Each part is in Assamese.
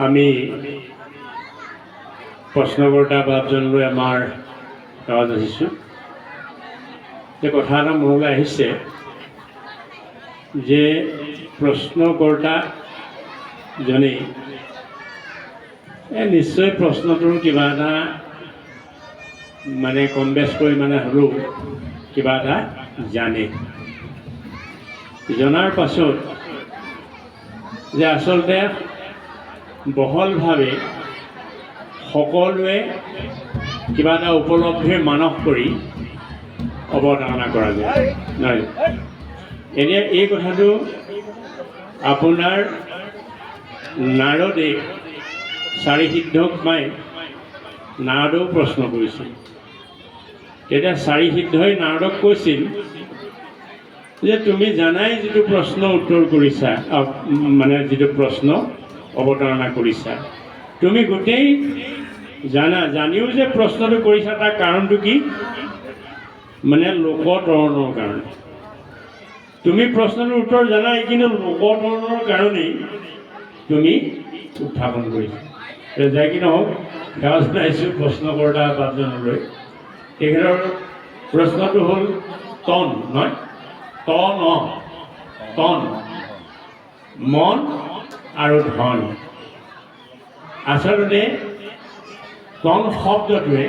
আমি প্ৰশ্নকৰ্তা বাপজনলৈ আমাৰ গাঁৱত আহিছোঁ। যে কথা এটা মনলৈ আহিছে যে প্ৰশ্নকৰ্তাজনে নিশ্চয় প্ৰশ্নটোৰ কিবা এটা কম বেছ পৰিমাণে হ'লেও কিবা এটা জানে। জনাৰ পাছত যে আচলতে বহলভাৱে সকলোৱে কিবা এটা উপলব্ধিৰ মানস কৰি অৱতাৰণা কৰা যায় নহয়। এতিয়া এই কথাটো আপোনাৰ নাৰদে চাৰি সিদ্ধক পাই নাৰদেও প্ৰশ্ন কৰিছিল। তেতিয়া চাৰি সিদ্ধই নাৰদক কৈছিল যে তুমি জানাই যিটো প্ৰশ্ন উত্তৰ কৰিছা, যিটো প্ৰশ্ন অৱতাৰণা কৰিছা, তুমি গোটেই জানিও যে প্ৰশ্নটো কৰিছা তাৰ কাৰণটো কি? লোকতৰণৰ কাৰণে। তুমি প্ৰশ্নটোৰ উত্তৰ জানাই, কিন্তু লোকতৰণৰ কাৰণেই তুমি উত্থাপন কৰিছা। যাই কি নহওক সেৱা জনাইছোঁ প্ৰশ্নকৰ্তা বাপজনলৈ। তেখেতৰ প্ৰশ্নটো হ'ল তন নহয়, তন মন আৰু ধন। আচলতে তন শব্দটোৱে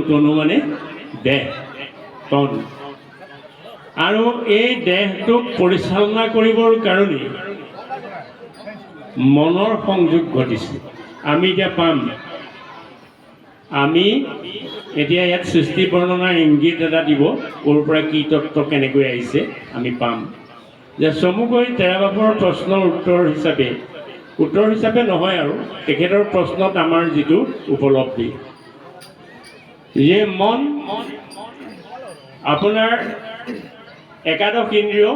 তনু মানে দেহ, তন। আৰু এই দেহটোক পৰিচালনা কৰিবৰ কাৰণে মনৰ সংযোগ ঘটিছে। আমি এতিয়া ইয়াত সৃষ্টি বৰ্ণনাৰ ইংগিত এটা দিব, ক'ৰ পৰা কি তত্ত্ব কেনেকৈ আহিছে আমি পাম। যে চমুকৈ তেৰাবাপৰ প্ৰশ্নৰ উত্তৰ হিচাপে নহয় আৰু তেখেতৰ প্ৰশ্নত আমাৰ যিটো উপলব্ধি যে মন আপোনাৰ একাদশ ইন্দ্ৰিয়,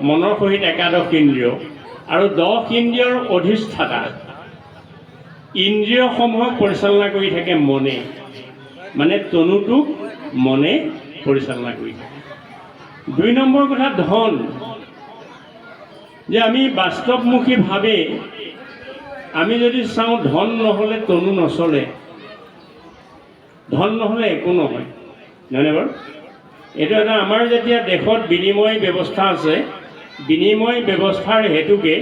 মনৰ সহিত একাদশ ইন্দ্ৰিয় আৰু 10 ইন্দ্ৰিয়ৰ অধিষ্ঠাতা ইন্দ্ৰিয়সমূহক পৰিচালনা কৰি থাকে মনে, তনুটোক মনে পৰিচালনা কৰি থাকে। 2 নম্বৰ কথা ধন, যে আমি বাস্তৱমুখীভাৱে আমি যদি চাওঁ ধন নহ'লে তনু নচলে, ধন নহ'লে একো নহয়, নহয়নে বাৰু? এইটো এটা আমাৰ যেতিয়া দেশত বিনিময় ব্যৱস্থা আছে, বিনিময় ব্যৱস্থাৰ হেতুকে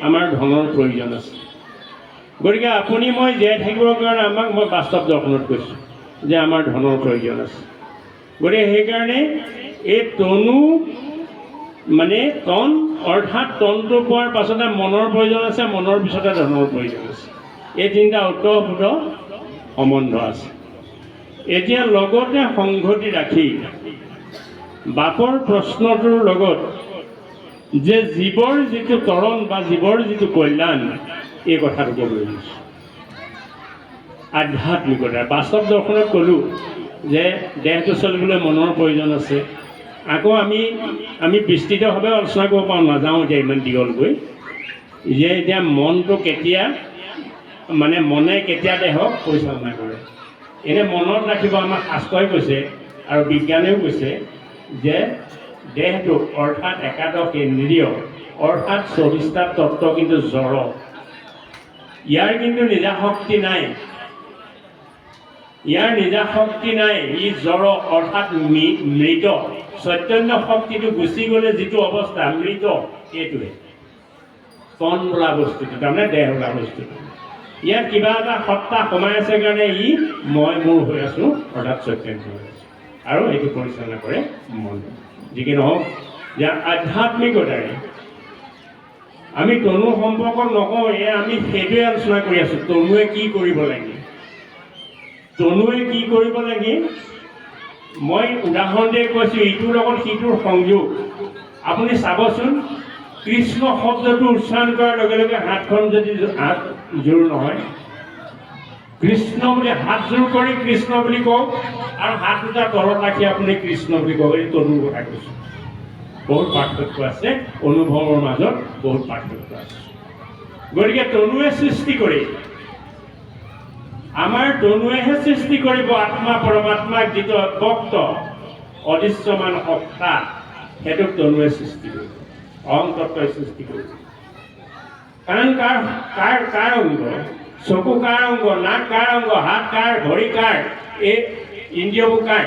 আমাৰ ধনৰ প্ৰয়োজন আছে। গতিকে আপুনি মই জীয়াই থাকিবৰ কাৰণে মই বাস্তৱ দৰ্শনত কৈছোঁ যে আমাৰ ধনৰ প্ৰয়োজন আছে। গতিকে সেইকাৰণে এই তনু তন অৰ্থাৎ তনটো পোৱাৰ পাছতে মনৰ প্ৰয়োজন আছে, মনৰ পিছতে ধনৰ প্ৰয়োজন আছে। এই তিনিটা ওতঃপ্ৰোত সম্বন্ধ আছে। এতিয়া লগতে সংগতি ৰাখি বাপৰ প্ৰশ্নটোৰ লগত যে জীৱৰ যিটো তৰণ বা জীৱৰ যিটো কল্যাণ, এই কথাটো ক'বলৈ লৈছোঁ। আধ্যাত্মিকতা বাস্তৱ দৰ্শনত ক'লোঁ যে দেহটো চলিবলৈ মনৰ প্ৰয়োজন আছে। আকৌ আমি বিস্তৃতভাৱে আলোচনা কৰিব পাৰোঁ, নাযাওঁ এতিয়া ইমান দীঘলকৈ, যে এতিয়া মনটো কেতিয়া মনে কেতিয়া দেহক পৰিচালনা কৰে। এতিয়া মনত ৰাখিব, আমাৰ শাস্ত্ৰই কৈছে আৰু বিজ্ঞানেও কৈছে যে দেহটো অৰ্থাৎ একাদশ ইন্দ্ৰিয় অৰ্থাৎ 24টা তত্ত্ব কিন্তু জড়, ইয়াৰ কিন্তু নিজা শক্তি নাই, ই জড় অৰ্থাৎ মৃত। চৈতন্য শক্তিটো গুচি গ'লে যিটো অৱস্থা মৃত, এইটোৱে তন বোলা বস্তুটো, তাৰমানে দেহ বোলা বস্তুটো। ইয়াত কিবা এটা সত্তা সোমাই আছে কাৰণে ই মই মোৰ হৈ আছোঁ, অৰ্থাৎ চৈতন্য হৈ আছোঁ, আৰু এইটো পৰিচালনা কৰে মন। যি কি নহওক, যে আধ্যাত্মিকতাৰে আমি তনু সম্পৰ্কত নকওঁ, আমি সেইটোৱে আলোচনা কৰি আছোঁ। তনুৱে কি কৰিব লাগে, মই উদাহৰণ দি কৈছোঁ, ইটোৰ লগত সিটোৰ সংযোগ। আপুনি চাবচোন, কৃষ্ণ শব্দটো উচ্চাৰণ কৰাৰ লগে লগে হাতখন যদি হাত জোৰ নহয়, কৃষ্ণ বুলি হাত জোৰ কৰি কৃষ্ণ বুলি কওক, আৰু হাত দুটা তলত ৰাখি আপুনি কৃষ্ণ বুলি কওক। এই তনুৰ কথা কৈছোঁ। বহুত পাৰ্থক্য আছে, অনুভৱৰ মাজত বহুত পাৰ্থক্য আছে। গতিকে তনুৱে সৃষ্টি কৰি, আমাৰ তনুৱেহে সৃষ্টি কৰিব আত্মা পৰমাত্মাক, যিটো অব্যক্ত অদৃশ্যমান সত্তা সেইটোক তনুৱে সৃষ্টি কৰিব, অহং তত্ত্বই সৃষ্টি কৰিব। কাণ কাৰ কাৰ কাৰ অংগ, চকু কাৰ অংগ, নাক কাৰ অংগ, হাত কাৰ, ভৰি কাৰ, এই ইন্দ্ৰিয়বোৰ কাৰ?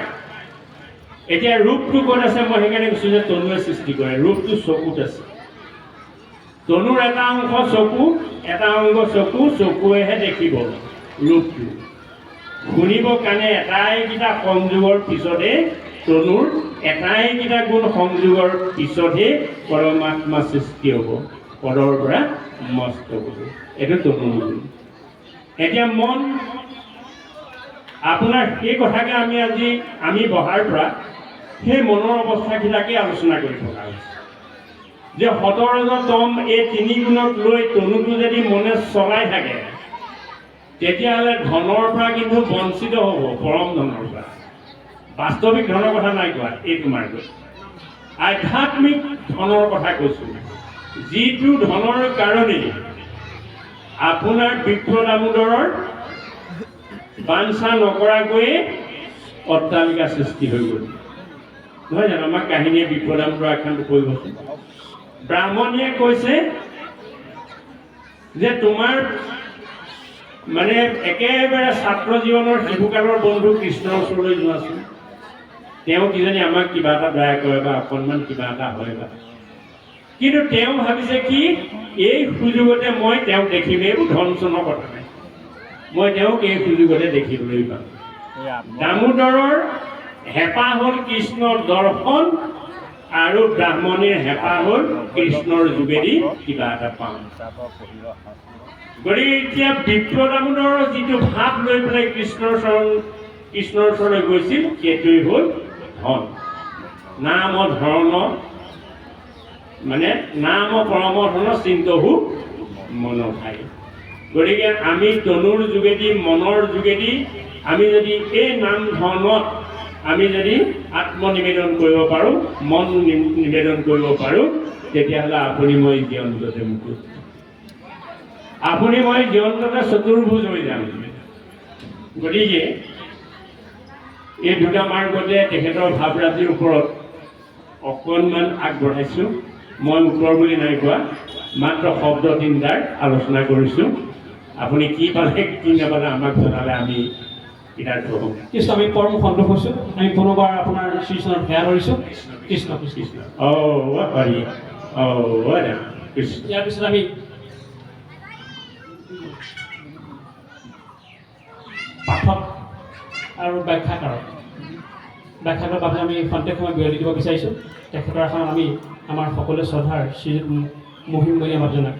এতিয়া ৰূপটো ক'ত আছে? মই সেইকাৰণে কৈছোঁ যে তনুৱে সৃষ্টি কৰে। ৰূপটো চকুত আছে। তনুৰ এটা অংশ চকু, এটা অংগ চকু, চকুৱেহে দেখিব ৰূপটো। শুনিব কাণে এটাইকেইটা সংযোগৰ পিছতে, তনুৰ এটাইকেইটা গুণ সংযোগৰ পিছতহে পৰমাত্মা সৃষ্টি হ'ব, পদৰ পৰা মস্ত হ'ব। এইটো তনুৰ গুণ। এতিয়া মন, আপোনাৰ সেই কথাকে আমি বহাৰ পৰা সেই মনৰ অৱস্থাবিলাকেই আলোচনা কৰি থকা হৈছে যে সতৰজতম এই তিনি গুণক লৈ তনুটো যদি মনে চলাই থাকে, তেতিয়াহ'লে ধনৰ পৰা কিন্তু বঞ্চিত হ'ব, পৰম ধনৰ পৰা। বাস্তৱিক ধনৰ কথা নাই কোৱা, এই তোমাৰ আধ্যাত্মিক ধনৰ কথা কৈছোঁ, যিটো ধনৰ কাৰণেই আপোনাৰ বিপ্ৰ দামোদৰৰ বাঞ্ছা নকৰাকৈয়ে অট্টালিকা সৃষ্টি হৈ গ'ল। নহয় জানো? আমাক কাহিনীয়ে বিপ্ৰ দামোদৰ আখ্যানটো কৈ গৈছে। ব্ৰাহ্মণীয়ে কৈছে যে তোমাৰ মানে একেবাৰে ছাত্ৰ জীৱনৰ শিশুকালৰ বন্ধু কৃষ্ণৰ ওচৰলৈ যোৱাচোন, তেওঁ কিজানি আমাক কিবা এটা দয়া কৰে বা অকণমান কিবা এটা হয় বা। কিন্তু তেওঁ ভাবিছে কি, এই সুযোগতে মই তেওঁক দেখিম, এইবোৰ ধন চনৰ কথা নাই, মই তেওঁক এই সুযোগতে দেখিবলৈ পাম। দামোদৰৰ হেঁপাহ হ'ল কৃষ্ণৰ দৰ্শন, আৰু ব্ৰাহ্মণীৰ হেঁপাহ হ'ল কৃষ্ণৰ যোগেদি কিবা এটা পাম। গতিকে এতিয়া বিপ্ৰ দামোদৰৰ যিটো ভাৱ লৈ পেলাই কৃষ্ণৰ ওচৰলৈ গৈছিল, সেইটোৱেই হ'ল ধন। নাম ধৰ্ম মানে নাম পৰম ধন চিন্তহু মন খাই। গতিকে আমি তনুৰ যোগেদি, মনৰ যোগেদি আমি যদি এই নাম ধৰ্মত আমি যদি আত্মনিবেদন কৰিব পাৰোঁ, মন নিবেদন কৰিব পাৰোঁ, তেতিয়াহ'লে আপুনি মই জীৱনটোতে মুকুত, আপুনি মই জীৱনটোতে চতুৰ্ভুজ হৈ যাম। গতিকে এই দুটা মাৰ্গতে তেখেতৰ ভাৱৰাজিৰ ওপৰত অকণমান আগবঢ়াইছোঁ। মই উত্তৰ বুলি নাই কোৱা, মাত্ৰ শব্দ তিনিটাৰ আলোচনা কৰিছোঁ। আপুনি কি পালে কি নাপালে আমাক জনালে আমি কৃষ্ণ, আমি পৰম সন্তোষ হৈছোঁ। আমি পুনৰবাৰ আপোনাৰ শ্ৰীচৰণত সেৱা কৰিছোঁ। কৃষ্ণ কৃষ্ণ। ইয়াৰ পিছত আমি পাঠক আৰু ব্যাখ্যাকাৰৰ বাবে আমি খন্তেক সময় বিৰতি দিব বিচাৰিছোঁ। তেখেতৰ আসনত আমি আমাৰ সকলোৱে শ্ৰদ্ধাৰ শ্ৰীযুত মহিমমণি বাপজনাক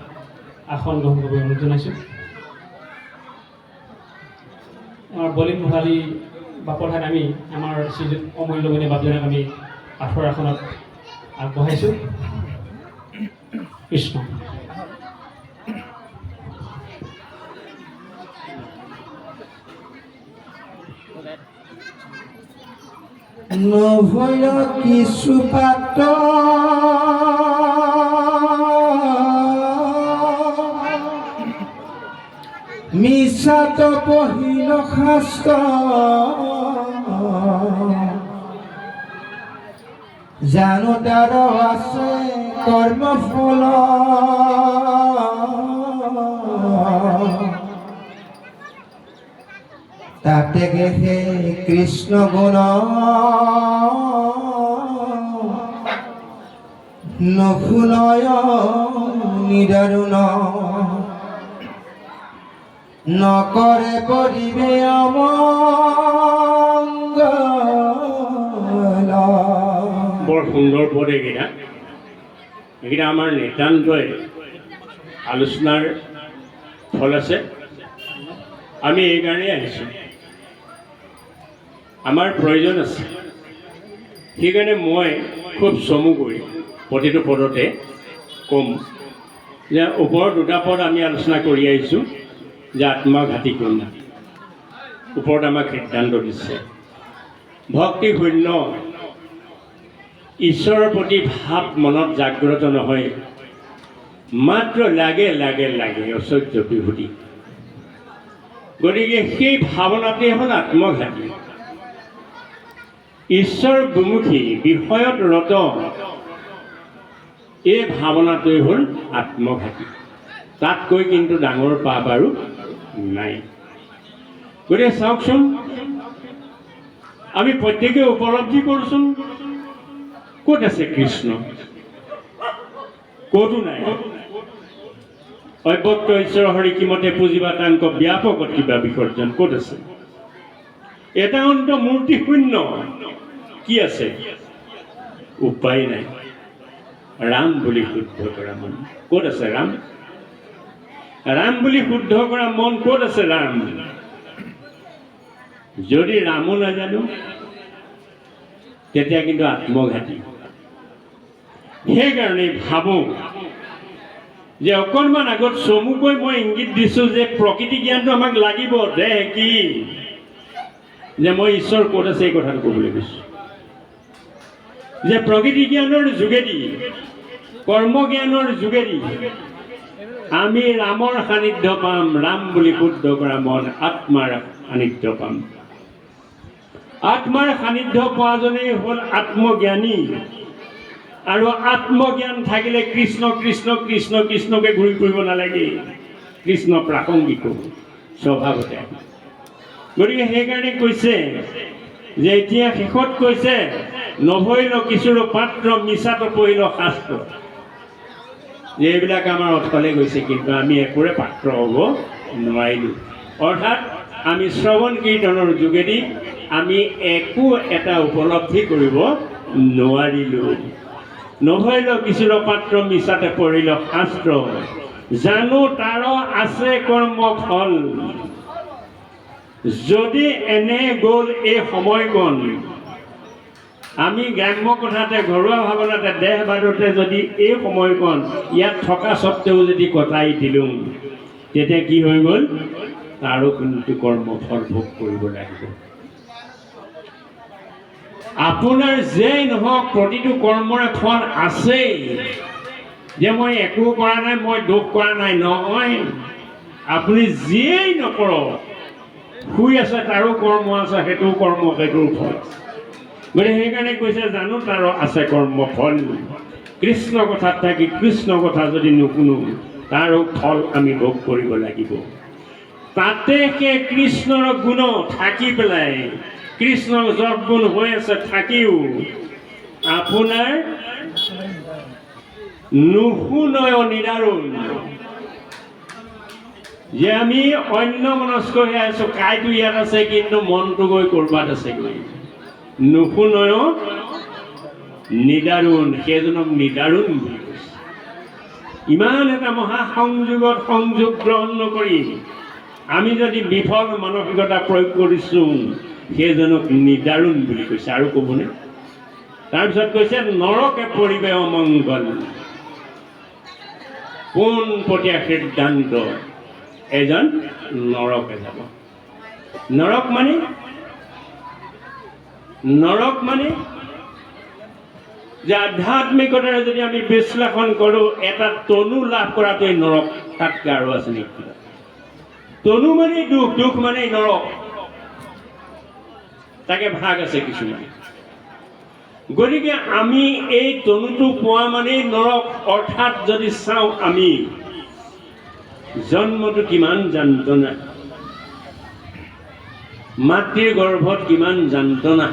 আসন গ্ৰহণ কৰিবলৈ অনুৰোধ জনাইছোঁ। আমাৰ বলিন ভৰালী বাপৰ ঠাইত আমি আমাৰ শ্ৰীযুত অমূল্যমণি বাপজনাক আমি পাঠৰ আসনত আগবঢ়াইছোঁ। কৃষ্ণ। নভয় কিছু পাত্ৰ মিছাত পঢ়িল শাস্ত্ৰ, জানো তাৰ আছে কৰ্মফল, তাতে গেহে কৃষ্ণ গুণ নখুলয় নিদাৰুণ, নকৰে পৰিবে অমঙ্গল। বৰ সুন্দৰ পদ এইকেইটা। এইকেইটা আমাৰ নিতান্তই আলোচনাৰ ফল আছে। আমি এইকাৰণেই আহিছোঁ, আমাৰ প্ৰয়োজন আছে। সেইকাৰণে মই খুব চমুকৈ প্ৰতিটো পদতে ক'ম যে ওপৰৰ দুটা পদ আমি আলোচনা কৰি আহিছোঁ যে আত্মঘাতী কন্যা, ওপৰত আমাক সিদ্ধান্ত দিছে ভক্তি শূন্য, ঈশ্বৰৰ প্ৰতি ভাৱ মনত জাগ্ৰত নহয়, মাত্ৰ লাগে লাগে লাগে ঐশ্বৰ্য বিভূতি। গতিকে সেই ভাৱনাটোৱে হ'ল আত্মঘাতী। ঈশ্বৰ বিমুখী বিষয়ত ৰত এই ভাৱনাটোৱেই হ'ল আত্মঘাতী। তাতকৈ কিন্তু ডাঙৰ পাপ আৰু নাই। গতিকে চাওকচোন, আমি প্ৰত্যেকে উপলব্ধি কৰোঁচোন, ক'ত আছে কৃষ্ণ? ক'তো নাই। অব্যক্ত ঈশ্বৰ হৰি কিমতে পুজিবা তাংক ব্যাপকত কিবা বিসৰ্জন, ক'ত আছে? এটা অন্ত মূৰ্তি শূন্য, কি আছে? উপায় নাই। ৰাম বুলি শুদ্ধ কৰা মন, ক'ত আছে ৰাম? ৰাম বুলি শুদ্ধ কৰা মন ক'ত আছে ৰাম? যদি ৰামো নাজানো তেতিয়া কিন্তু আত্মঘাতী। সেইকাৰণে ভাবোঁ যে অকণমান আগত চমুকৈ মই ইংগিত দিছোঁ যে প্ৰকৃতি জ্ঞানটো আমাক লাগিব। দেহ কি যে মই ঈশ্বৰ ক'ত আছে এই কথাটো ক'বলৈ গৈছোঁ, যে প্ৰকৃতি জ্ঞানৰ যোগেদি, কৰ্মজ্ঞানৰ যোগেদি আমি ৰামৰ সান্নিধ্য পাম। ৰাম বুলি শুদ্ধ কৰা মন আত্মাৰ সান্নিধ্য পাম। আত্মাৰ সান্নিধ্য পোৱাজনেই হ'ল আত্মজ্ঞানী। আৰু আত্মজ্ঞান থাকিলে কৃষ্ণ কৃষ্ণ কৃষ্ণ কৃষ্ণকে ঘূৰি ফুৰিব নালাগে। কৃষ্ণ প্ৰাসংগিক স্বভাৱতে। গতিকে সেইকাৰণে কৈছে যে এতিয়া শেষত কৈছে, নভৈল কিছুৰো পাত্ৰ মিছাটো পঢ়িল শাস্ত্ৰ। যে এইবিলাক আমাৰ অথলে গৈছে, কিন্তু আমি একোৰে পাত্ৰ হ'ব নোৱাৰিলোঁ। অৰ্থাৎ আমি শ্ৰৱণ কীৰ্তনৰ যোগেদি আমি একো এটা উপলব্ধি কৰিব নোৱাৰিলোঁ। নহৈল কিছুৰ পাত্ৰ মিছাতে পঢ়িল শাস্ত্ৰ, জানো তাৰ আছে কৰ্ম ফল। যদি এনে গ'ল এই সময়কণ, আমি গ্ৰাম্য কথাতে, ঘৰুৱা ভাৱনাতে, দেহবাদতে যদি এই সময়কণ ইয়াত থকা স্বত্বেও যদি কটাই দিলোঁ, তেতিয়া কি হৈ গ'ল? তাৰো কিন্তু কৰ্মফল ভোগ কৰিব লাগিব। আপোনাৰ যেই নহওক প্ৰতিটো কৰ্মৰে ফল আছেই। যে মই একো কৰা নাই, মই দোষ কৰা নাই, নহয়। আপুনি যিয়েই নকৰক, শুই আছে তাৰো কৰ্ম আছে, সেইটোও কৰ্ম, সেইটোৰ ফল। গতিকে সেইকাৰণে কৈছে, জানো তাৰ আছে কৰ্ম ফল। কৃষ্ণ কথাত থাকি কৃষ্ণ কথা যদি নুশুনো, তাৰো ফল আমি ভোগ কৰিব লাগিব। তাতে সেই কৃষ্ণৰ গুণ থাকি পেলাই, কৃষ্ণৰ যৎগুণ হৈ আছে থাকিও আপোনাৰ নুশুনয় নিদাৰুণ। যে আমি অন্য মনস্ক হৈ আছো, কাইটো ইয়াত আছে কিন্তু মনটো গৈ ক'ৰবাত আছেগৈ। নুশুনয় নিদাৰুণ, সেইজনক নিদাৰুণ বুলি কৈছে। ইমান এটা মহাসংযোগত সংযোগ গ্ৰহণ নকৰি আমি যদি বিফল মানসিকতা প্ৰয়োগ কৰিছোঁ, সেইজনক নিদাৰুণ বুলি কৈছে। আৰু ক'বনে? তাৰপিছত কৈছে, নৰকে পৰিবে অমংগল। পোনপটীয়া সিদ্ধান্ত, এজন নৰকে যাব। নৰক মানে যে আধ্যাত্মিকতাৰে যদি আমি বিশ্লেষণ কৰোঁ, এটা তনু লাভ কৰাটোৱেই নৰক। তাতকৈ আৰু আছে নেকি? তনু মানে দুখ, দুখ মানে নৰক। তাকে ভাগ আছে কিছুমান। গতিকে আমি এই তনুটো পোৱা মানেই নৰক। অৰ্থাৎ যদি চাওঁ, আমি জন্মটো কিমান যন্ত্ৰণা, মাতৃৰ গৰ্ভত কিমান যন্ত্ৰণা,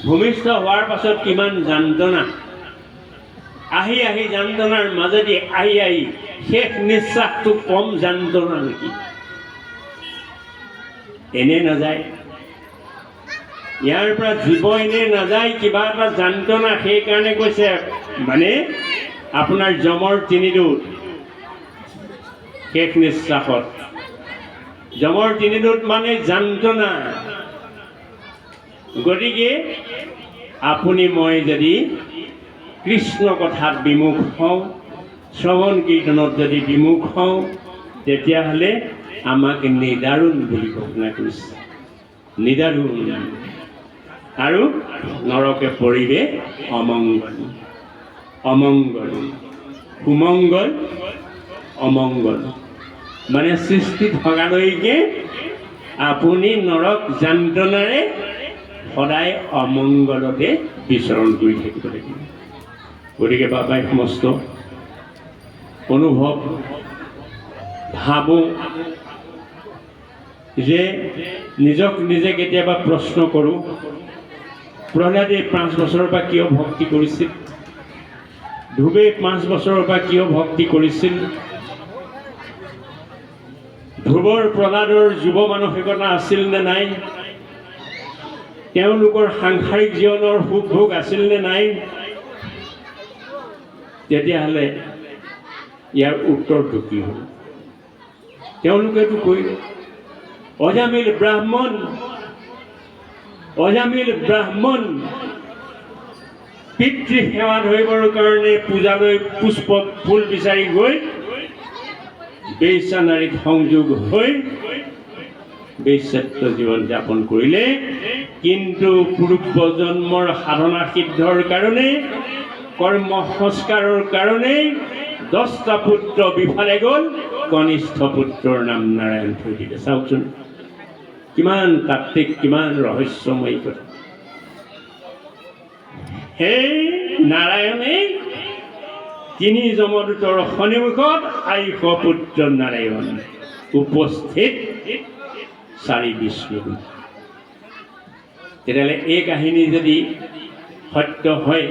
ভূমিষ্ঠ হোৱাৰ পাছত কিমান যন্ত্ৰণা, আহি আহি যন্ত্ৰণাৰ মাজেদি আহি শেষ নিশ্বাসটো কম যন্ত্ৰণা নেকি? এনে নাযায়। ইয়াৰ পৰা জীৱ এনে নাযায়, কিবা এটা যন্ত্ৰণা। সেইকাৰণে কৈছে, মানে আপোনাৰ যমৰ তিনিদূত, শেষ নিশ্বাসত যমৰ তিনিদূত মানে যন্ত্ৰণা। গতিকে আপুনি মই যদি কৃষ্ণ কথাত বিমুখ হওঁ, শ্ৰৱণ কীৰ্তনত যদি বিমুখ হওঁ, তেতিয়াহ'লে আমাক নিদাৰুণ বুলি ঘোষণা কৰিছে। নিদাৰুণ। আৰু নৰকে পৰিবে অমংগল। অমংগল, সুমংগল, অমংগল মানে সৃষ্টি থকালৈকে আপুনি নৰক যন্ত্ৰণাৰে সদায় অমংগলতে বিচৰণ কৰি থাকিব লাগিব। গতিকে বাবাই সমস্ত অনুভৱ ভাবোঁ যে নিজক নিজে কেতিয়াবা প্ৰশ্ন কৰোঁ, প্ৰহ্লাদে 5 বছৰৰ পৰা কিয় ভক্তি কৰিছিল, ধ্ৰুৱে 5 বছৰৰ পৰা কিয় ভক্তি কৰিছিল, ধ্ৰুৱৰ প্ৰহ্লাদৰ যুৱ মানসিকতা আছিল নে নাই, তেওঁলোকৰ সাংসাৰিক জীৱনৰ সুখ ভোগ আছিল নে নাই, তেতিয়াহ'লে ইয়াৰ উত্তৰটো কি হ'ল? তেওঁলোকেতো কৈ অজামিল ব্ৰাহ্মণ পিতৃ সেৱা ধৰিবৰ কাৰণে পূজালৈ পুষ্প ফুল বিচাৰি গৈ বেশ্যা নাৰীত সংযোগ হৈ বেশ্যাত্ব জীৱন যাপন কৰিলে, কিন্তু পূৰ্ব জন্মৰ সাধনা সিদ্ধৰ কাৰণে, কৰ্ম সংস্কাৰৰ কাৰণে 10টা পুত্ৰ বিফালে গ'ল, কনিষ্ঠ পুত্ৰৰ নাম নাৰায়ণ থৈ দিলে। চাওকচোন কিমান তাত্ত্বিক, কিমান ৰহস্যময়ী কথা। সেই নাৰায়ণে 3 যমদূতৰ সন্মুখত আইষ পুত্ৰ নাৰায়ণ উপস্থিত 4 বিষ্ণু। তেতিয়াহ'লে এই কাহিনী যদি সত্য হয়,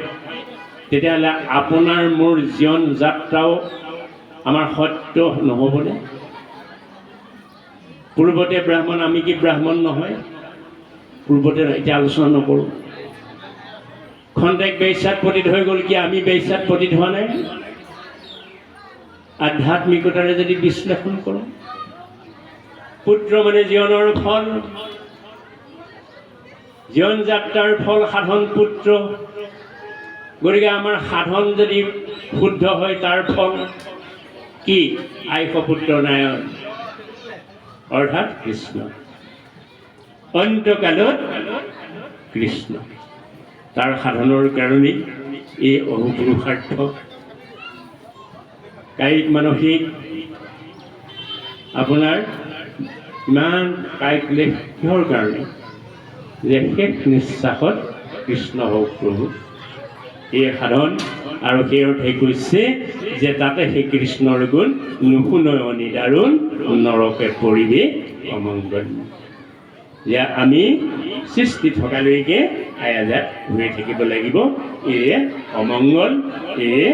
তেতিয়াহ'লে আপোনাৰ মোৰ জীৱন যাত্ৰাও আমাৰ সত্য নহ'বনে? পূৰ্বতে ব্ৰাহ্মণ, আমি কি ব্ৰাহ্মণ নহয়? পূৰ্বতে এতিয়া আলোচনা নকৰোঁ। খন্তেক বেশ্যাত পতিত হৈ গ'ল, কি আমি বেশ্যাত পতিত হোৱা নাই? আধ্যাত্মিকতাৰে যদি বিশ্লেষণ কৰোঁ, পুত্ৰ মানে জীৱনৰ ফল, জীৱন যাত্ৰাৰ ফল সাধন পুত্ৰ। গতিকে আমাৰ সাধন যদি শুদ্ধ হয়, তাৰ ফল কি? আইষ পুত্ৰ নাৰায়ণ, অৰ্থাৎ কৃষ্ণ। অন্তকালত কৃষ্ণ, তাৰ সাধনৰ কাৰণেই এই অহুপুৰুষাৰ্থ কায়িক মানসিক আপোনাৰ ইমান কায়িক লেখ কিহৰ কাৰণে? যে শেষ নিশ্বাসত কৃষ্ণ হওক প্ৰভু, এই সাধন। আৰু সেই অৰ্থে কৈছে যে তাতে সেই কৃষ্ণৰ গুণ নুশুনয় নিদাৰুণ, নৰকে পৰিবে অমংগল। যে আমি সৃষ্টি থকালৈকে আয়াজাত ঘূৰি থাকিব লাগিব, এয়ে অমংগল, এয়ে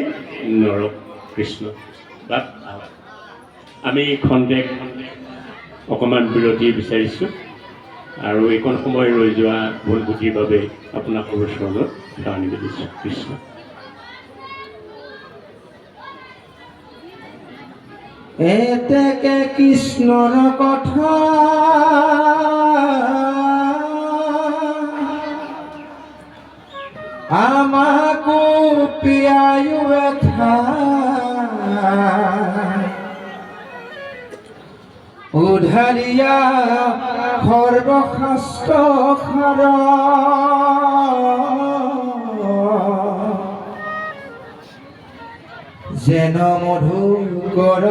নৰক। কৃষ্ণ বা আমি খন্তেক অকণমান বিৰতি বিচাৰিছোঁ, আৰু এইকণ সময় ৰৈ যোৱা ভুল বুদ্ধিৰ বাবে আপোনালোকৰ চৰণত সেৱা নিবেদিছোঁ। কৃষ্ণ। এতেকে কৃষ্ণৰ কথা আমাকো পিয়ায়ো উধাৰিয়া সৰ্বশাস্ত্ৰ সাৰ, যেন মধুকৰ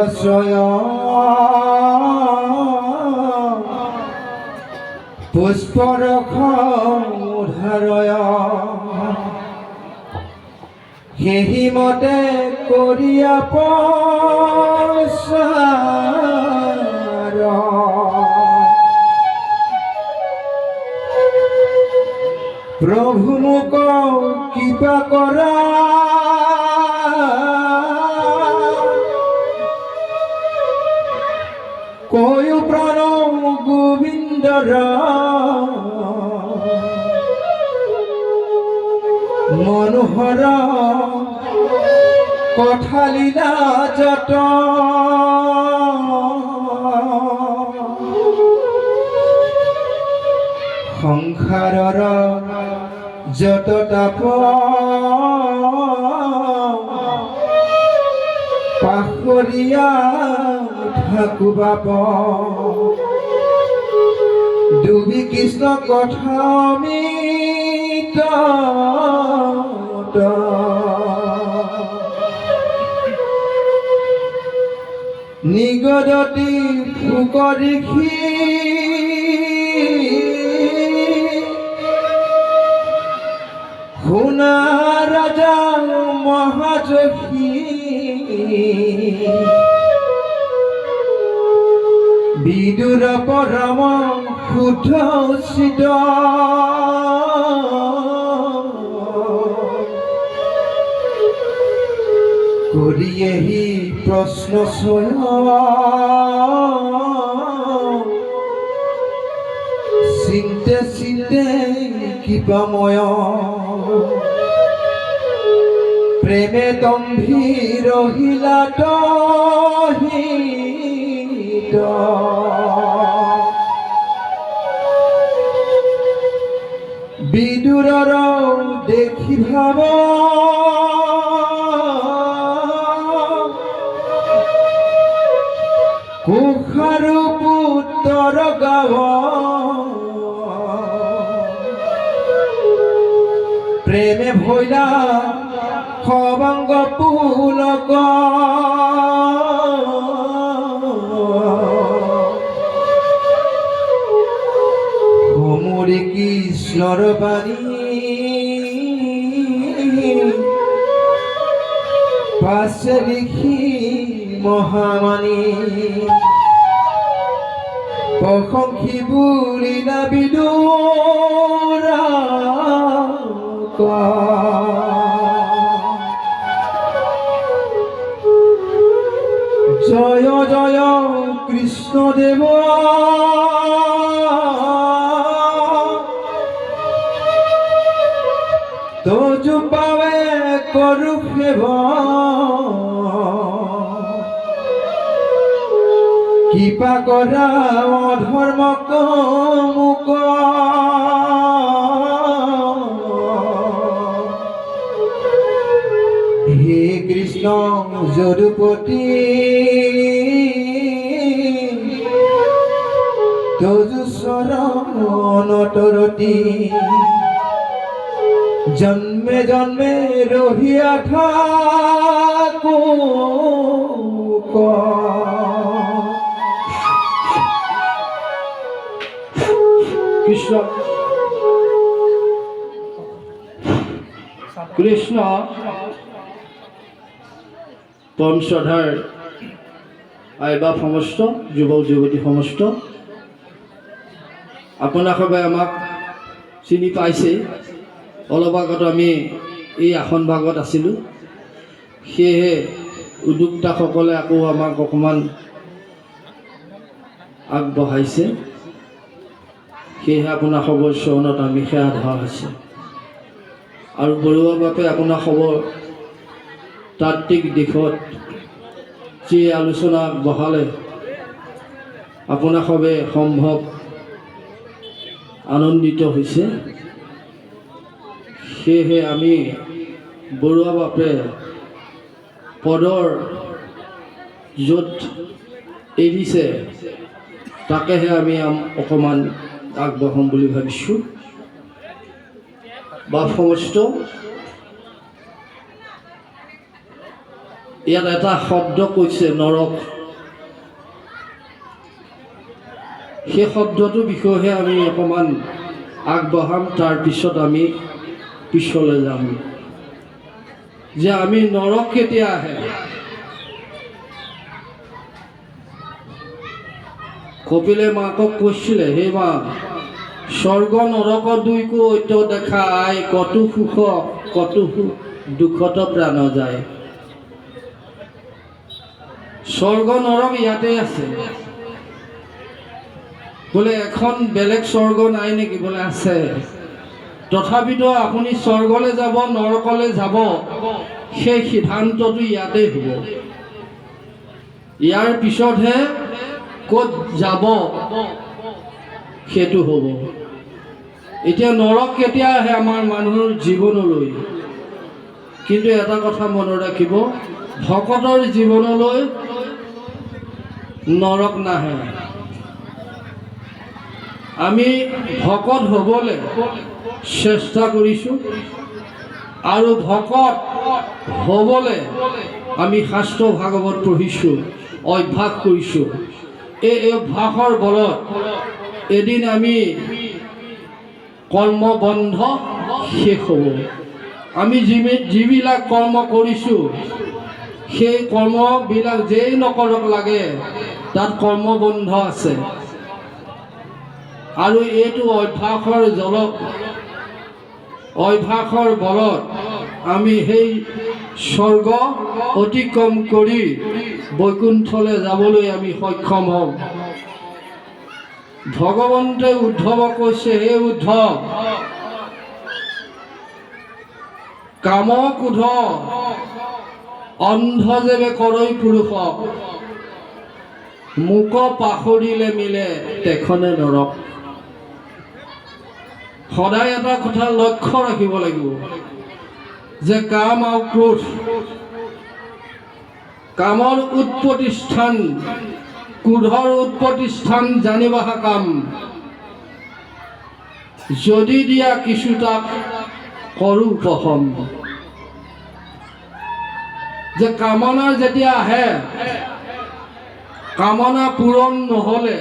পুষ্পৰস উধাৰয়, সেই মতে কৰিয়া প্ৰচাৰ, প্ৰভু মোক কৃপা কৰা, কয়ো প্ৰাণ গোবিন্দৰ মনোহৰ কথা লীলা যত, সংসাৰৰ যত তাপ পাহৰিয়া থাকো বাপ, ডুবি কৃষ্ণ কথা অমৃত, নিগদতি ফুক দেখি শুনা ৰাজা মহা ৰাজসী বিদুৰ পৰম শুদ্ধ উচিত কৰিয়েহি প্ৰশ্ন চিন্তে চিন্তে কিবা ময় প্ৰেমে তম্ভী ৰহিলা তহিত বিদুৰৰ দেখি ভাব কুশাৰু পুত্ৰ গাব প্ৰেমে ভৈলা সবংগ পুলক সমৰি কৃষ্ণৰ বাণী পাছে লিখি মহামানী প্ৰশংসি বুলিলা বিদুৰা জয় জয় কৃষ্ণদেৱ তোজো পাৱে কৰো সেৱা কৃপা কৰা অধৰ্মক মুক হে কৃষ্ণ যদুপতি তোজো চৰণত ৰতি জন্মে জন্মে ৰহিয়া থাকো কৃষ্ণ কৃষ্ণ পঞ্চধাৰ আইবা সমস্ত যুৱক যুৱতী সমস্ত আপোনালোকে আমাক চিনি পাইছে অলপ আগত আমি এই আসন ভাগত আছিলোঁ সেয়েহে উদ্যোক্তাসকলে আকৌ আমাক অকণমান আগবঢ়াইছে সেয়েহে আপোনাৰ খবৰ চৰণত আমি সেৱা ধৰা হৈছে আৰু বৰুৱা বাপে আপোনাৰ খবৰ তাত্ত্বিক দিশত যি আলোচনা বহালে আপোনাৰ সবে সম্ভৱ আনন্দিত হৈছে সেয়েহে আমি বৰুৱা বাপে পদৰ য'ত এৰিছে তাকেহে আমি অকণমান আগবঢ়াম বুলি ভাবিছোঁ বা সমস্ত ইয়াত এটা শব্দ কৈছে নৰক সেই শব্দটোৰ বিষয়েহে আমি অকণমান আগবঢ়াম তাৰপিছত আমি পিছলৈ যাম যে আমি নৰক কেতিয়া আহে কপিলে মাকক কৈছিলে হে মা স্বৰ্গ নৰক দুইকো ঐত দেখা আই কতো সুখ কতো দুখত প্ৰাণ যায় স্বৰ্গ নৰক ইয়াতে আছে বোলে এখন বেলেগ স্বৰ্গ নাই নেকি বোলে আছে তথাপিতো আপুনি স্বৰ্গলৈ যাব নৰকলৈ যাব সেই সিদ্ধান্তটো ইয়াতে হ'ব ইয়াৰ পিছতহে ক'ত যাব সেইটো হ'ব এতিয়া নৰক কেতিয়া আহে আমাৰ মানুহৰ জীৱনলৈ কিন্তু এটা কথা মনত ৰাখিব ভকতৰ জীৱনলৈ নৰক নাহে আমি ভকত হ'বলৈ চেষ্টা কৰিছোঁ আৰু ভকত হ'বলৈ আমি শাস্ত্ৰ ভাগৱত পঢ়িছোঁ অভ্যাস কৰিছোঁ এই অভ্যাসৰ বলত এদিন আমি কৰ্মবন্ধ শেষ হ'ব আমি যিবিলাক কৰ্ম কৰিছোঁ সেই কৰ্মবিলাক যেই নকৰক লাগে তাত কৰ্মবন্ধ আছে আৰু এইটো অভ্যাসৰ বলত আমি সেই স্বৰ্গ অতিক্ৰম কৰি বৈকুণ্ঠলৈ যাবলৈ আমি সক্ষম হ'ম। ভগৱন্তে উদ্ধৱক কৈছে, হে উদ্ধৱ, কাম ক্ৰোধ অন্ধ যেবে কৰৈ পুৰুষক, মোক পাহৰিলে মিলে তেখনে নৰক। সদায় এটা কথা লক্ষ্য ৰাখিব লাগিব যে কাম আৰু ক্ৰোধ, কামৰ উৎপত্তি স্থান, ক্ৰোধৰ উৎপত্তি স্থান জানিবা কাম, যদি দিয়া কিছু তাক কৰোঁ পহম। যে কামনা যেতিয়া আহে, কামনা পূৰণ নহ'লে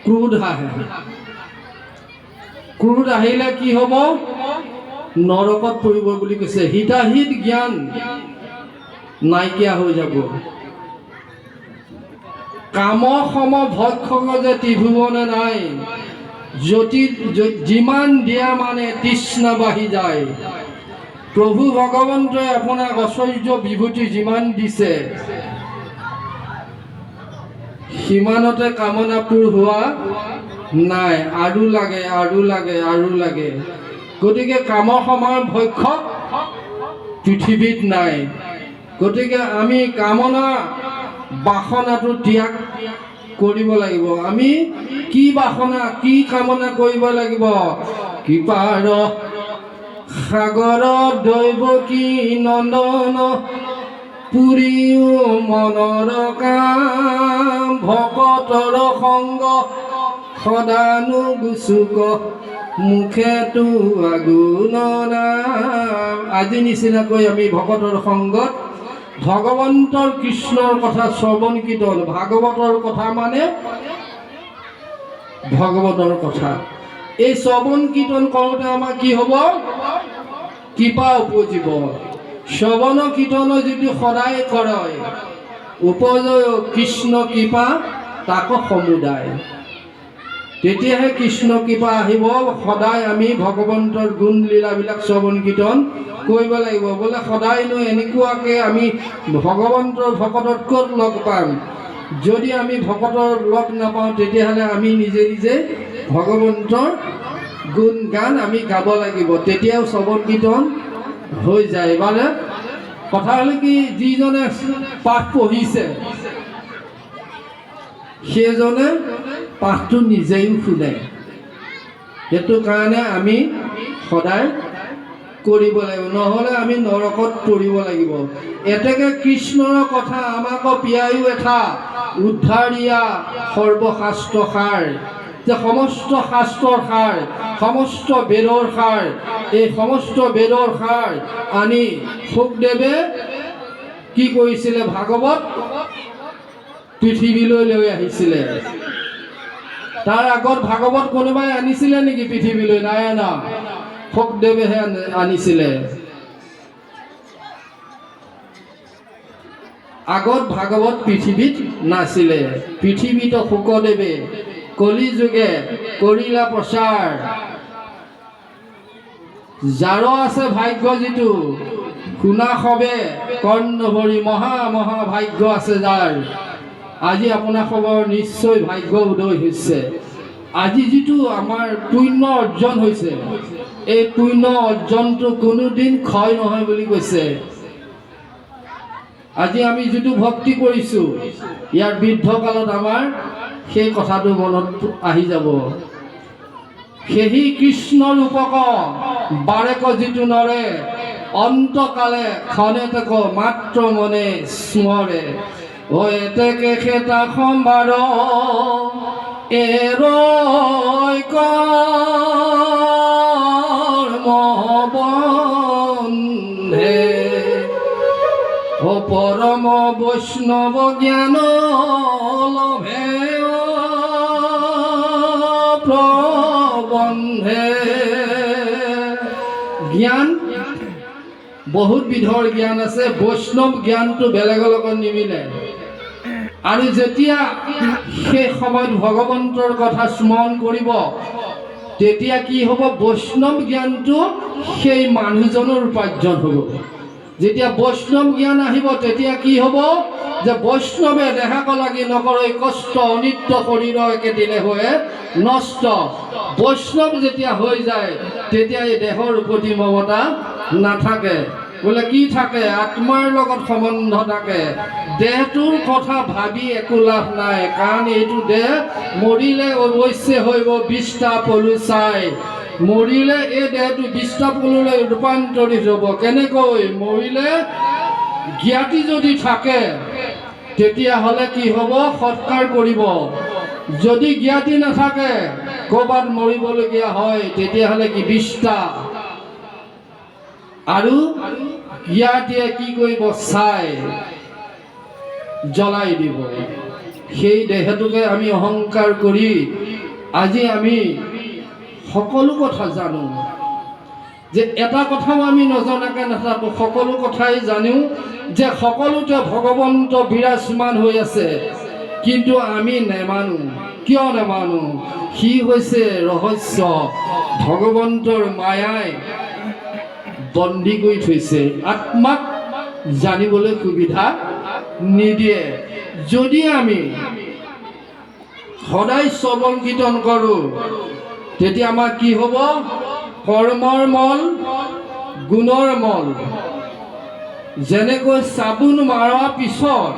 ক্ৰোধ আহে। ক্ৰোধ আহিলে কি হ'ব? নৰকত পৰিব বুলি কৈছে। হিতাহিত জ্ঞান নাইকিয়া হৈ যাব। কাম সম ভক্ষক যে ত্ৰিভুৱনে নাই, যিমান দিয়া মানে তৃষ্ণা বাঢ়ি যায়। প্ৰভু ভগৱন্তই আপোনাক ঐশ্বৰ্য বিভূতি যিমান দিছে সিমানতে কামনা পূৰ হোৱা নাই, আৰু লাগে, আৰু লাগে, আৰু লাগে। গতিকে কামৰ সমান ভক্ষক পৃথিৱীত নাই। গতিকে আমি কামনা বাসনাটো ত্যাগ কৰিব লাগিব। আমি কি বাসনা, কি কামনা কৰিব লাগিব? কৃপাৰ সাগৰ দৈৱকী নন্দন, পুৰিও মনৰ কাম, ভকতৰ সংগ সদানো গুচুক, মুখেতো আগুণ নাম। আজি নিচিনাকৈ আমি ভকতৰ সংগত ভগৱন্তৰ কৃষ্ণৰ কথা শ্ৰৱণ কীৰ্তন, ভাগৱতৰ কথা মানে ভগৱতৰ কথা, এই শ্ৰৱণ কীৰ্তন কৰোঁতে আমাৰ কি হ'ব? কৃপা উপজিব। শ্ৰৱণ কীৰ্তন যিটো সদায় কৰে, উপজয় কৃষ্ণ কৃপা তাক সমুদায়। তেতিয়াহে কৃষ্ণ কৃপা আহিব। সদায় আমি ভগৱন্তৰ গুণ লীলাবিলাক শ্ৰৱণ কীৰ্তন কৰিব লাগিব। বোলে সদায়নো এনেকুৱাকৈ আমি ভগৱন্তৰ ভকতত ক'ত লগ পাম? যদি আমি ভকতৰ লগ নাপাওঁ তেতিয়াহ'লে আমি নিজে নিজে ভগৱন্তৰ গুণ গান আমি গাব লাগিব, তেতিয়াও শ্ৰৱণ কীৰ্তন হৈ যায়। মানে কথা হ'লে কি, যিজনে পাঠ পঢ়িছে সেইজনে পাঠটো নিজেও শুনে। সেইটো কাৰণে আমি সদায় কৰিব লাগিব, নহ'লে আমি নৰকত পৰিব লাগিব। এতেকে কৃষ্ণৰ কথা আমাক পিয়ায়ো এঠা উদ্ধাৰিয়া সৰ্বশাস্ত্ৰ সাৰ, যে সমস্ত শাস্ত্ৰৰ সাৰ, সমস্ত বেদৰ সাৰ, এই সমস্ত বেদৰ সাৰ আনি শুকদেৱে কি কৰিছিলে? ভাগৱত পৃথিৱীলৈ লৈ আহিছিলে। তাৰ আগত ভাগৱত কোনোবাই আনিছিলে নেকি পৃথিৱীলৈ? নাই অনা, শুকদেৱেহে আনিছিলে। আগত ভাগৱত পৃথিৱীত নাছিলে। পৃথিৱীত শুকদেৱে কলি যুগে কৰিলা প্ৰচাৰ। যাৰ আছে ভাগ্য যিটো শুনা সবে কৰ্ণ ভৰি, মহা মহা ভাগ্য আছে যাৰ। আজি আপোনাৰ খবৰ নিশ্চয় ভাগ্য উদয় হৈছে। আজি যিটো আমাৰ পুণ্য অৰ্জন হৈছে, এই পুণ্য অৰ্জনটো কোনোদিন ক্ষয় নহয় বুলি কৈছে। আজি আমি যিটো ভক্তি কৰিছোঁ, ইয়াৰ বৃদ্ধকালত আমাৰ সেই কথাটো মনত আহি যাব। সেহি কৃষ্ণ ৰূপক বাৰেক যিটো নৰে, অন্তকালে ক্ষণেতক মাত্ৰ মনে স্মৰে। ও এতেকে খেতা সম্বাৰ এৰৈ কৰ্মবন্ধে, ও পৰম বৈষ্ণৱ জ্ঞান লভে প্ৰবন্ধে। জ্ঞান বহুত বিধৰ জ্ঞান আছে, বৈষ্ণৱ জ্ঞানটো বেলেগৰ লগত নিমিলে। আৰু যেতিয়া সেই সময়ত ভগৱন্তৰ কথা স্মৰণ কৰিব, তেতিয়া কি হ'ব, বৈষ্ণৱ জ্ঞানটো সেই মানুহজনৰ উপাৰ্জন হ'ব। যেতিয়া বৈষ্ণৱ জ্ঞান আহিব তেতিয়া কি হ'ব, যে বৈষ্ণৱে দেহাক লাগি নকৰে কষ্ট অনিত্য শৰীৰ একেদিনে হৈ নষ্ট। বৈষ্ণৱ যেতিয়া হৈ যায় তেতিয়া এই দেহৰ প্ৰতি মমতা নাথাকে। বোলে কি থাকে, আত্মাৰ লগত সম্বন্ধ থাকে। দেহটোৰ কথা ভাবি একো লাভ নাই, কাৰণ এইটো দেহ মৰিলে অৱশ্যে হৈব বিষ্ঠা পলু চাই। মৰিলে এই দেহটো বিষ্ঠা পলুলৈ ৰূপান্তৰিত হ'ব। কেনেকৈ মৰিলে, জ্ঞাতি যদি থাকে তেতিয়াহ'লে কি হ'ব, সৎকাৰ কৰিব। যদি জ্ঞাতি নাথাকে, ক'ৰবাত মৰিবলগীয়া হয়, তেতিয়াহ'লে কি বিষ্ঠা। আৰু জ্ঞাতিয়ে কি কৰিব, চাই জ্বলাই দিব। সেই দেহটোকে আমি অহংকাৰ কৰি আজি আমি সকলো কথা জানো, যে এটা কথাও আমি নজনাকৈ নাথাকোঁ। সকলো কথাই জানো যে সকলোতে ভগৱন্ত বিৰাজমান হৈ আছে, কিন্তু আমি নেমানো। কিয় নেমানো? সি হৈছে ৰহস্য। ভগৱন্তৰ মায়াই বন্দী কৰি থৈছে, আত্মাক জানিবলৈ সুবিধা নিদিয়ে। যদি আমি সদায় শ্ৰৱণ কীৰ্তন কৰোঁ তেতিয়া আমাৰ কি হ'ব, কৰ্মৰ মল গুণৰ মল। যেনেকৈ চাবোন মাৰাৰ পিছত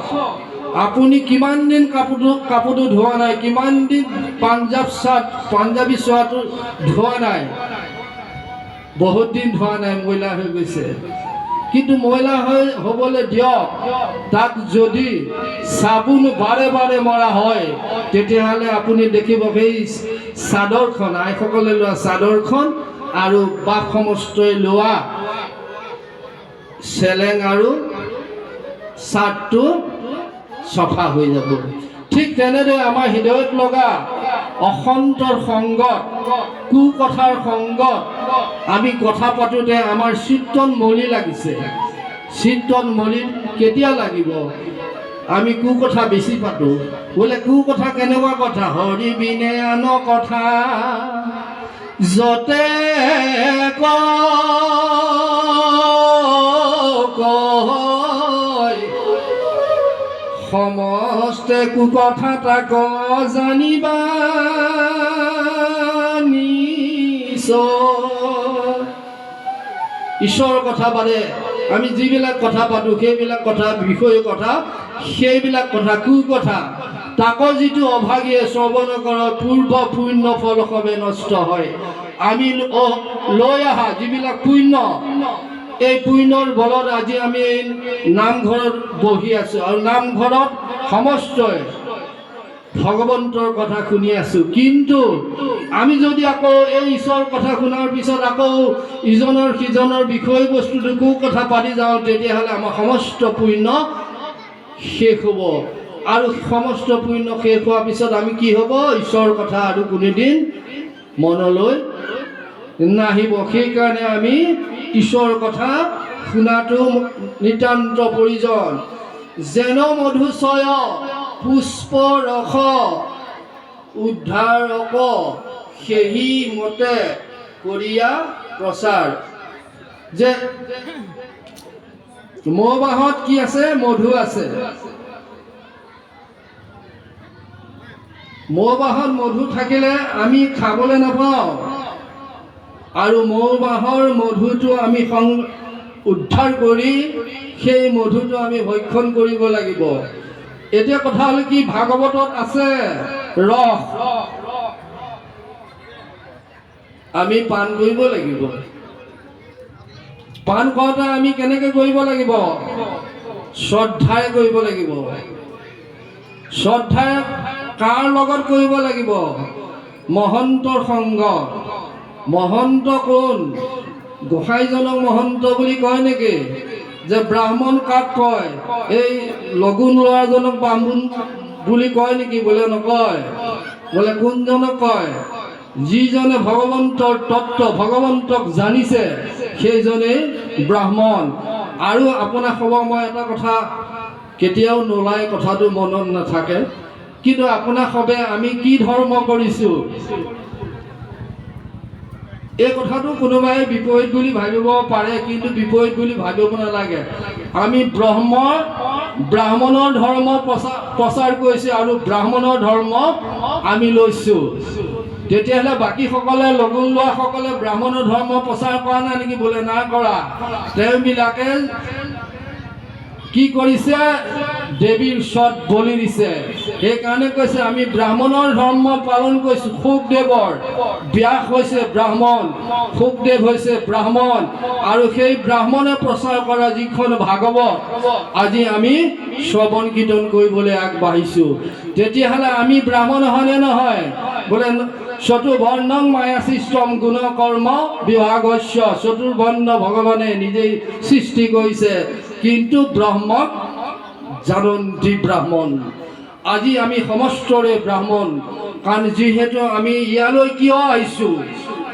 আপুনি কিমান দিন কাপোৰটো ধোৱা নাই, কিমান দিন পাঞ্জাবী চোৱাটো ধোৱা নাই, বহুত দিন ধোৱা নাই, ময়লা হৈ গৈছে। কিন্তু ময়লা হ'বলৈ দিয়ক, তাক যদি চাবোন বাৰে বাৰে মৰা হয় তেতিয়াহ'লে আপুনি দেখিব সেই চাদৰখন, আইসকলে লোৱা চাদৰখন আৰু বাপ সমস্তই লোৱা চেলেং আৰু চাৰ্টটো চফা হৈ যাব। ঠিক তেনেদৰে আমাৰ হৃদয়ত লগা অসন্তৰ সংগত, কুকথাৰ সংগত আমি কথা পাতোঁতে আমাৰ চিত্তন মলি লাগিছে। চিত্তন মলি কেতিয়া লাগিব? আমি কুকথা বেছি পাতোঁ। বোলে কুকথা কেনেকুৱা কথা? হৰি বিনে আন কথা যতে কয়, সমস্তে কুকথা তাক জানিবা ঈশ্বৰৰ কথা বাদে আমি যিবিলাক কথা পাতোঁ সেইবিলাক কথা, বিষয় কথা, সেইবিলাক কথা কুকথা। তাকো যিটো অভাগীয়ে শ্ৰৱণ কৰাৰ পূৰ্ব পুণ্য ফলক্ৰমে নষ্ট হয়। আমি লৈ অহা যিবিলাক পুণ্য, এই পুণ্যৰ বলত আজি আমি এই নামঘৰত বহি আছোঁ, আৰু নামঘৰত সমস্তই ভগৱন্তৰ কথা শুনি আছোঁ। কিন্তু আমি যদি আকৌ এই ঈশ্বৰৰ কথা শুনাৰ পিছত আকৌ ইজনৰ সিজনৰ বিষয়বস্তুটো কুকথা পাতি যাওঁ, তেতিয়াহ'লে আমাৰ সমস্ত পুণ্য শেষ হ'ব। আৰু সমস্ত পুণ্য শেষ হোৱাৰ পিছত আমি কি হ'ব, ঈশ্বৰৰ কথা আৰু কোনোদিন মনলৈ নাহিব। সেইকাৰণে আমি ঈশ্বৰৰ কথা শুনাটো নিতান্ত প্ৰয়োজন। যেন মধুচয় পুষ্প ৰস উদ্ধাৰক সেই মতে কৰিয়া প্ৰচাৰ। যে মৌ বাঁহত কি আছে? মধু আছে। মৌ বাঁহত মধু থাকিলে আমি খাবলৈ নাপাওঁ, আৰু মৌ বাঁহৰ মধুটো আমি উদ্ধাৰ কৰি সেই মধুটো আমি ভক্ষণ কৰিব লাগিব। এতিয়া কথা হ'ল কি, ভাগৱতত আছে ৰস, আমি পান কৰিব লাগিব। পান কৰোঁতে আমি কেনেকৈ কৰিব লাগিব? শ্ৰদ্ধাৰে কৰিব লাগিব। শ্ৰদ্ধাৰে কাৰ লগত কৰিব লাগিব? মহন্তৰ সংগত। মহন্ত কোন? গোসাঁইজনক মহন্ত বুলি কয় নেকি? যে ব্ৰাহ্মণ কাক কয়? এই লগুণ ল'ৰাজনক ব্ৰাহ্মণ বুলি কয় নেকি? বোলে নকয়। বোলে কোনজনক কয়? যিজনে ভগৱন্তৰ তত্ত্ব, ভগৱন্তক জানিছে, সেইজনেই ব্ৰাহ্মণ। আৰু আপোনাক ক'ব, মই এটা কথা কেতিয়াও নোলাই, কথাটো মনত নাথাকে, কিন্তু আপোনাক সবে আমি কি ধৰ্ম কৰিছোঁ এই কথাটো কোনোবাই বিপৰীত বুলি ভাবিব পাৰে, কিন্তু বিপৰীত বুলি ভাবিব নালাগে। আমি ব্ৰাহ্মণৰ ধৰ্ম প্ৰচাৰ কৰিছোঁ আৰু ব্ৰাহ্মণৰ ধৰ্ম আমি লৈছোঁ। তেতিয়াহ'লে বাকীসকলে লগুণ লোৱাসকলে ব্ৰাহ্মণৰ ধৰ্ম প্ৰচাৰ কৰা নাই নেকি? বোলে নাই কৰা। তেওঁবিলাকে কি কৰিছে? দেৱীৰ ওচৰত বলি দিছে। সেইকাৰণে কৈছে আমি ব্ৰাহ্মণৰ ধৰ্ম পালন কৰিছোঁ। শুকদেৱৰ ব্যাস হৈছে ব্ৰাহ্মণ, শুকদেৱ হৈছে ব্ৰাহ্মণ, আৰু সেই ব্ৰাহ্মণে প্ৰচাৰ কৰা যিখন ভাগৱত আজি আমি শ্ৰৱণ কীৰ্তন কৰিবলৈ আগবাঢ়িছোঁ। তেতিয়াহ'লে আমি ব্ৰাহ্মণ হয়নে নহয়? বোলে চতুৰ্বৰ্ণং মায়া সৃষ্টম গুণ কৰ্ম বিভাগস্য, চতুৰ্বৰ্ণ ভগৱানে নিজেই সৃষ্টি কৰিছে, কিন্তু ব্ৰহ্মক জানন্তি ব্ৰাহ্মণ। আজি আমি সমস্তৰে ব্ৰাহ্মণ, কাৰণ যিহেতু আমি ইয়ালৈ কিয় আহিছোঁ?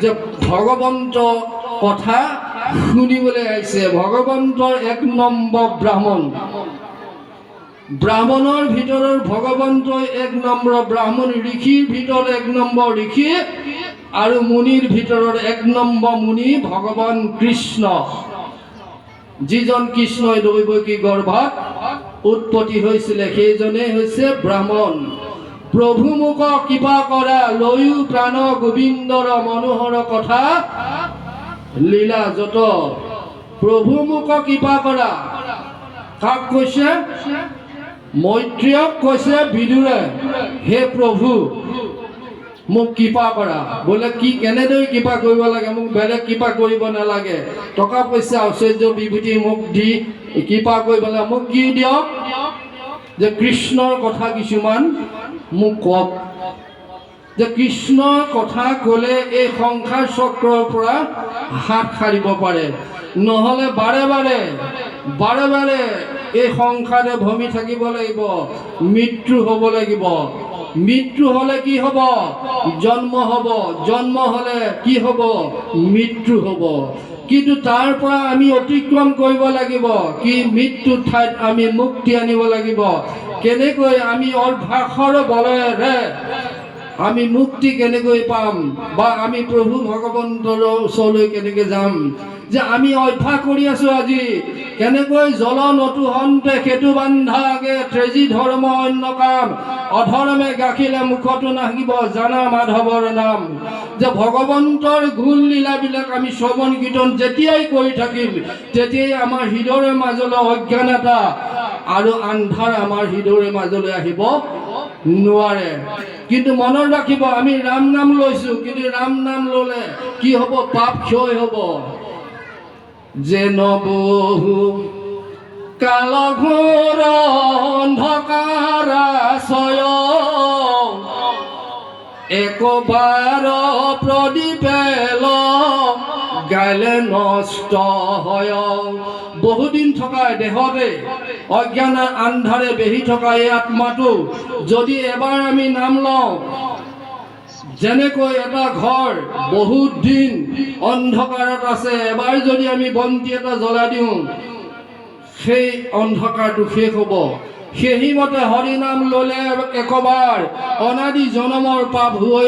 যে ভগৱন্ত কথা শুনিবলৈ আহিছে। ভগৱন্তৰ 1 নম্বৰ ব্ৰাহ্মণ। ব্ৰাহ্মণৰ ভিতৰত ভগৱন্তই 1 নম্বৰ ব্ৰাহ্মণ, ঋষিৰ ভিতৰত 1 নম্বৰ ঋষি, আৰু মুনিৰ ভিতৰত 1 নম্বৰ মুনি ভগৱান কৃষ্ণ। যিজন কৃষ্ণই দৈৱকী গৰ্ভত উৎপত্তি হৈছিলে সেইজনেই হৈছে ব্ৰাহ্মণ। প্ৰভু মোক কৃপা কৰা, লৈও প্ৰাণ গোবিন্দৰ মনোহৰ কথা লীলা যত। প্ৰভু মোক কৃপা কৰা, কাক কৈছে? মৈত্ৰেয়ক কৈছে বিদুৰে, হে প্ৰভু মোক কৃপা কৰা। বোলে কি কেনেদৰে কৃপা কৰিব লাগে? মোক বেলেগ কৃপা কৰিব নালাগে, টকা পইচা ঐশ্বৰ্য বিভূতি মোক দি কৃপা কৰিব লাগে। মোক কি দিয়ক? যে কৃষ্ণৰ কথা কিছুমান মোক কওক, যে কৃষ্ণৰ কথা ক'লে এই সংসাৰ চক্ৰৰ পৰা হাত সাৰিব পাৰে। নহ'লে বাৰে বাৰে এই সংসাৰে ভ্ৰমি থাকিব লাগিব, মৃত্যু হ'ব লাগিব। মৃত্যু হ'লে কি হ'ব? জন্ম হ'ব, জন্ম হ'লে কি হ'ব? মৃত্যু হ'ব। কিন্তু তাৰ পৰা আমি অতিক্ৰম কৰিব লাগিব। কি? মৃত্যুৰ ঠাইত আমি মুক্তি আনিব লাগিব। কেনেকৈ? আমি অভ্যাসৰ বলেৰে আমি মুক্তি কেনেকৈ পাম, বা আমি প্ৰভু ভগৱন্তৰ ওচৰলৈ কেনেকৈ যাম? যে আমি অভ্যাস কৰি আছোঁ আজি, কেনেকৈ জল নতু হন্তে সেতু বান্ধা আগে, ত্ৰেজী ধৰ্ম অন্য কাম, অধৰ্মে গাখিলে মুখতো নাহিব জানা মাধৱৰ নাম। যে ভগৱন্তৰ গুণ লীলাবিলাক আমি শ্ৰৱণ কীৰ্তন যেতিয়াই কৰি থাকিম, তেতিয়াই আমাৰ হৃদয়ৰ মাজলৈ অজ্ঞানতা আৰু আন্ধাৰ আমাৰ হৃদয়ৰ মাজলৈ আহিব নোৱাৰে। কিন্তু মনত ৰাখিব, আমি ৰাম নাম লৈছোঁ, কিন্তু ৰাম নাম ল'লে কি হ'ব? পাপ ক্ষয় হ'ব। যে নবহু কাল ঘোৰ অন্ধকাৰাশয়, একবাৰ প্ৰদীপে গাইলে নষ্ট হয়। বহুদিন থকা দেহতে অজ্ঞান আন্ধাৰে বেহি থকা এই আত্মাটো যদি এবাৰ আমি নাম লওঁ, যেনেকৈ এটা ঘৰ বহুত দিন অন্ধকাৰত আছে, এবাৰ যদি আমি বন্তি এটা জ্বলাই দিওঁ, সেই অন্ধকাৰটো শেষ হ'ব। সেইমতে হৰিনাম ল'লে একবাৰ অনাদি জনমৰ পাপ হৈ